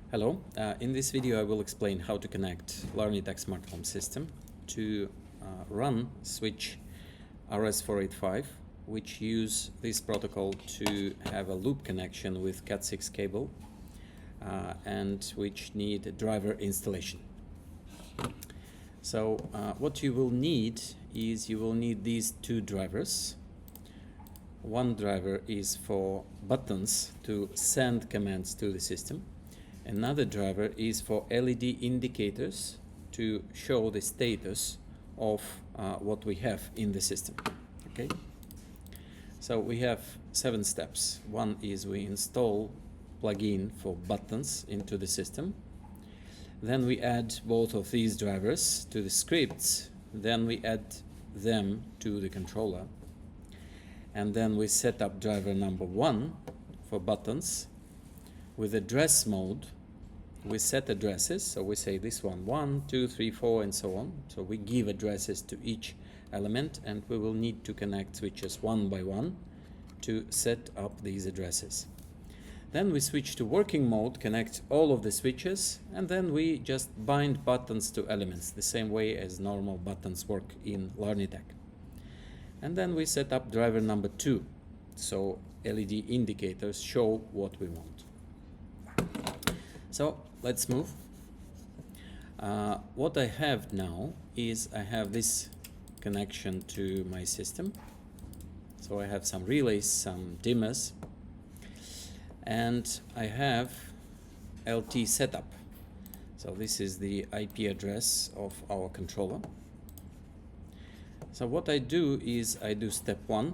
Hello, in this video I will explain how to connect Larnitech smart home system to RUNN switch RS485, which use this protocol to have a loop connection with Cat6 cable and which need a driver installation. So what you will need is you will need these two drivers. One driver is for buttons to send commands to the system. Another driver is for LED indicators to show the status of what we have in the system. Okay. So we have 7 steps. One is we install plugin for buttons into the system. Then we add both of these drivers to the scripts. Then we add them to the controller. And then we set up driver number 1 for buttons. With address mode, we set addresses. So we say this one 1, 2, 3, 4, and so on. So we give addresses to each element, and we will need to connect switches one by one to set up these addresses. Then we switch to working mode, connect all of the switches, and then we just bind buttons to elements the same way as normal buttons work in Larnitech. And then we set up driver number 2, so LED indicators show what we want. So let's move. What I have now is I have this connection to my system. So I have some relays, some dimmers, and I have LT setup. So this is the IP address of our controller. So what I do is I do step 1,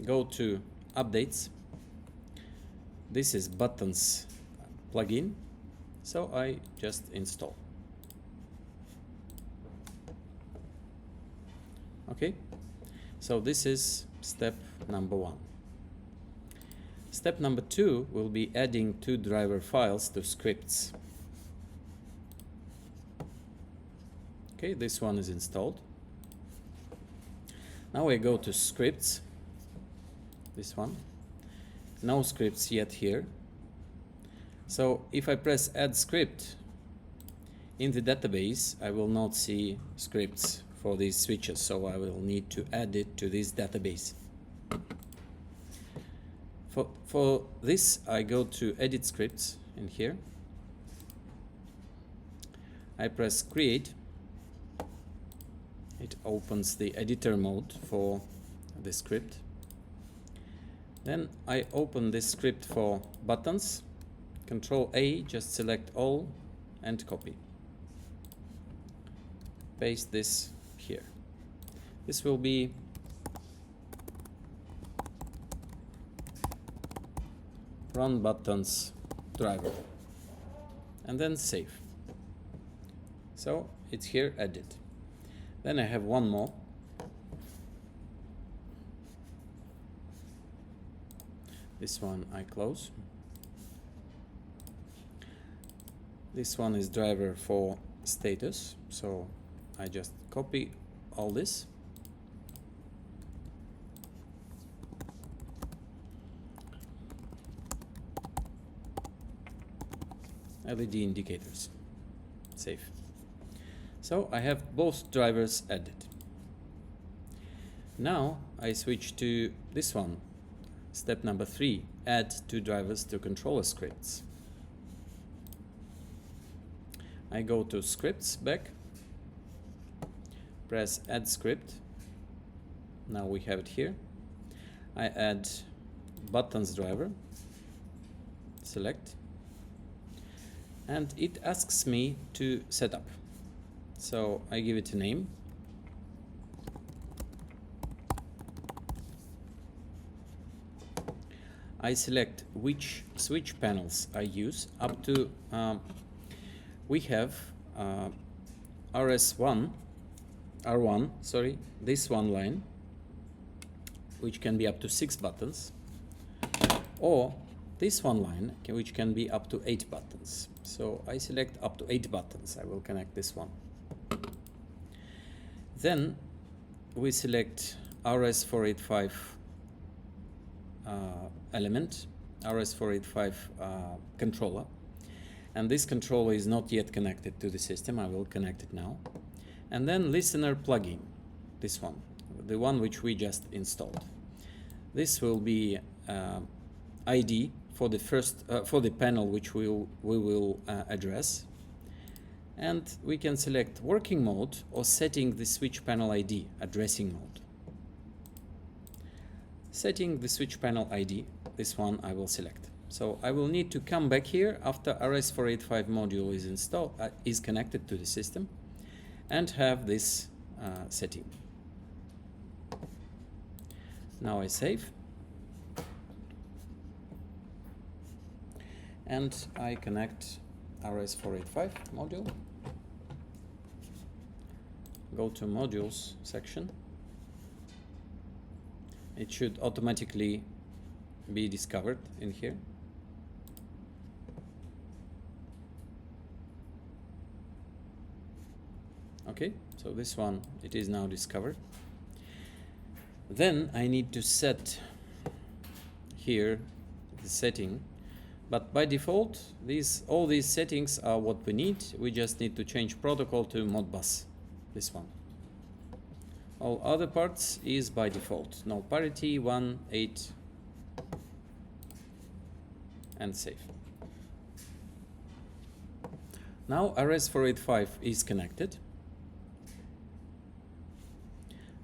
go to updates. This is buttons plugin, so I just install. Okay, so this is step number 1. Step number 2 will be adding 2 driver files to scripts. Okay, this one is installed. Now I go to scripts, this one. No scripts yet here. So if I press add script, in the database I will not see scripts for these switches, so I will need to add it to this database. For this I go to edit scripts in here. I press create. It opens the editor mode for the script. Then I open this script for buttons. Control A, just select all and copy. Paste this here. This will be run buttons driver, and then save. So it's here added. Then I have one more. This one I close. This one is driver for status, so I just copy all this. LED indicators. Save. So I have both drivers added. Now I switch to this one. Step number 3, add 2 drivers to controller scripts. I go to scripts back, press add script. Now we have it here. I add buttons driver, select, and it asks me to set up. So I give it a name. I select which switch panels I use up to we have RS1, this one line, which can be up to 6 buttons, or this one line, which can be up to 8 buttons. So I select up to 8 buttons. I will connect this one. Then we select RS485 element, RS485 controller, And this controller is not yet connected to the system. I will connect it now. And then listener plugin, this one, the one which we just installed. This will be ID for the first for the panel which we will address. And we can select working mode or setting the switch panel ID, addressing mode. Setting the switch panel ID, this one I will select. So I will need to come back here after RS485 module is installed, is connected to the system, and have this setting. Now I save. And I connect RS485 module. Go to modules section. It should automatically be discovered in here. Okay, so this one, it is now discovered. Then I need to set here the setting, but by default, all these settings are what we need. We just need to change protocol to Modbus, this one. All other parts is by default. No parity, 1, 8, and save. Now RS485 is connected.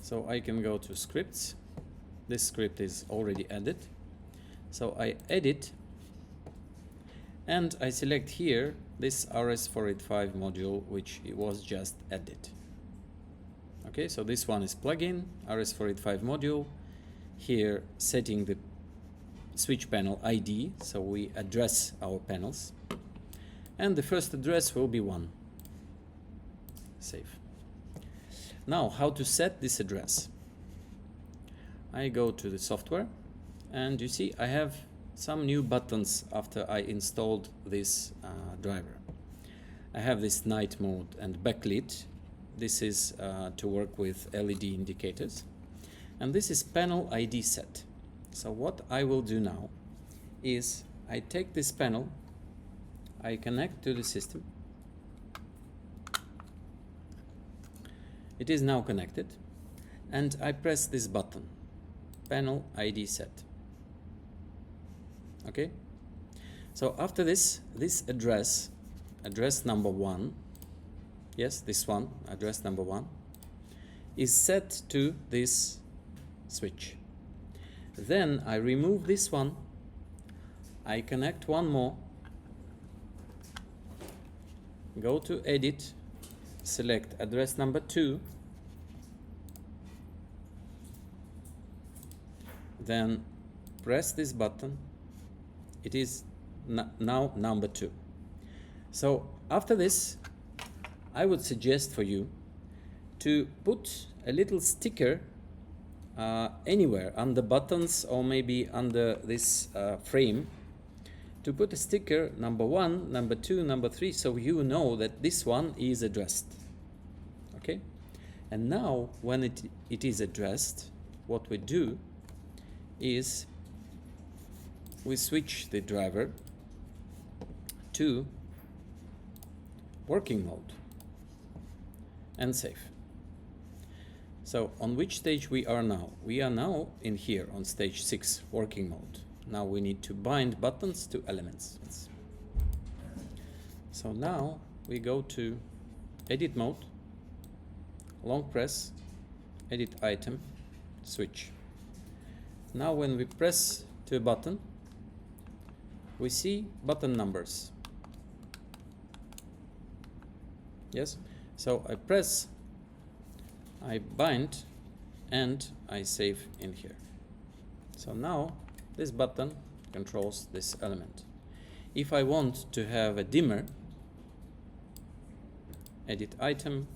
So I can go to scripts. This script is already added. So I edit and I select here this RS485 module which was just added. Okay, so this one is plugin, RS485 module. Here setting the switch panel ID, so we address our panels. And the first address will be 1. Save. Now, how to set this address? I go to the software, and you see I have some new buttons after I installed this driver. I have this night mode and backlit. This is to work with LED indicators. And this is panel ID set. So what I will do now is I take this panel, I connect to the system. It is now connected, and I press this button, panel ID set. Okay, so after this address number 1, yes, this one, address number 1, is set to this switch. Then I remove this one, I connect one more, go to edit, select address number 2, then press this button. It is now number 2. So after this, I would suggest for you to put a little sticker anywhere on the buttons or maybe under this frame, to put a sticker number 1, number 2, number 3, so you know that this one is addressed. Okay, and now when it is addressed, what we do is we switch the driver to working mode and save. So on which stage we are now? We are now in here on stage 6, working mode. Now we need to bind buttons to elements. So now we go to edit mode, long press, edit item, switch. Now when we press to a button, we see button numbers. Yes, so I press, I bind, and I save in here. So now this button controls this element. If I want to have a dimmer, edit item,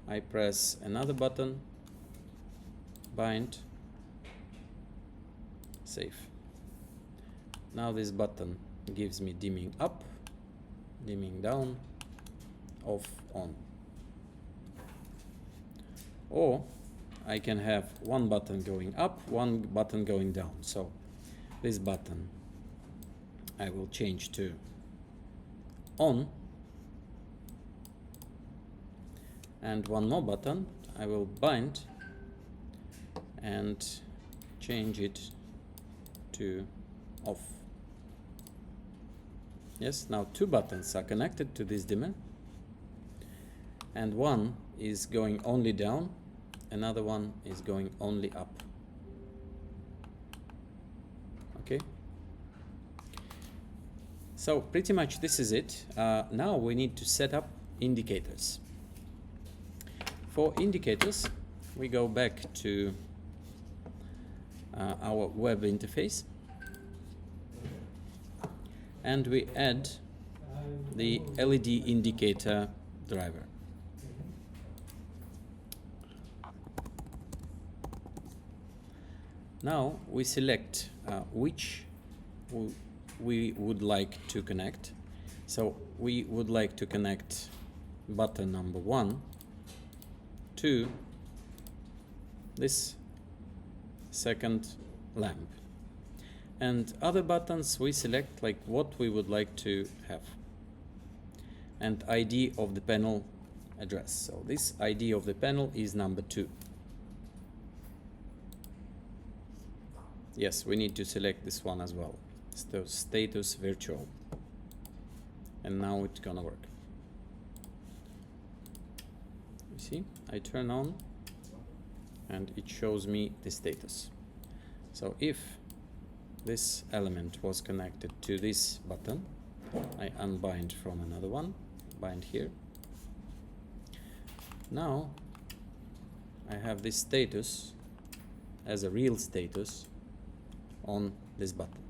I press another button, bind, save. Now this button gives me dimming up, dimming down, off, on. Or I can have one button going up, one button going down. So this button I will change to on, and one more button I will bind and change it to off. Yes, now two buttons are connected to this dimmer, and one is going only down, another one is going only up. Okay, so pretty much this is it. Now we need to set up indicators. For indicators, we go back to our web interface, and we add the LED indicator driver. Now we select which we would like to connect. So we would like to connect button number 1 to this second lamp, and other buttons we select like what we would like to have, and ID of the panel address. So this ID of the panel is number 2. Yes, we need to select this one as well. So status virtual, and now it's gonna work. You see, I turn on and it shows me the status. So if this element was connected to this button, I unbind from another one, bind here. Now I have this status as a real status on this button.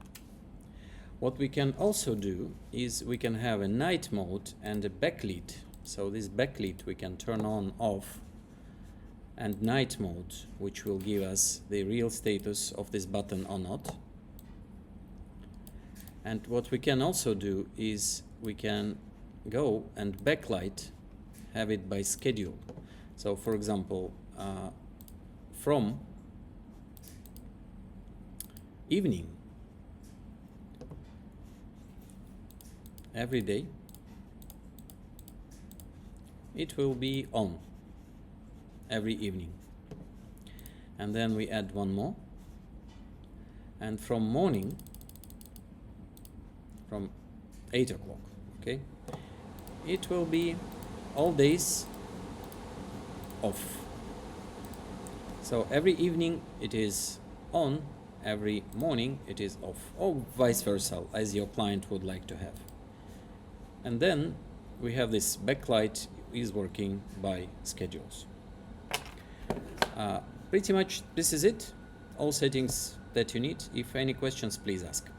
What we can also do is we can have a night mode and a backlit. So this backlit we can turn on, off, and night mode, which will give us the real status of this button or not. And what we can also do is we can go and backlight, have it by schedule. So for example, from evening every day, it will be on every evening. And then we add one more, and from morning, from 8 o'clock, okay, it will be all days off. So every evening it is on, every morning it is off, or vice versa, as your client would like to have. And then we have this backlight is working by schedules. Pretty much this is it, all settings that you need. If any questions, please ask.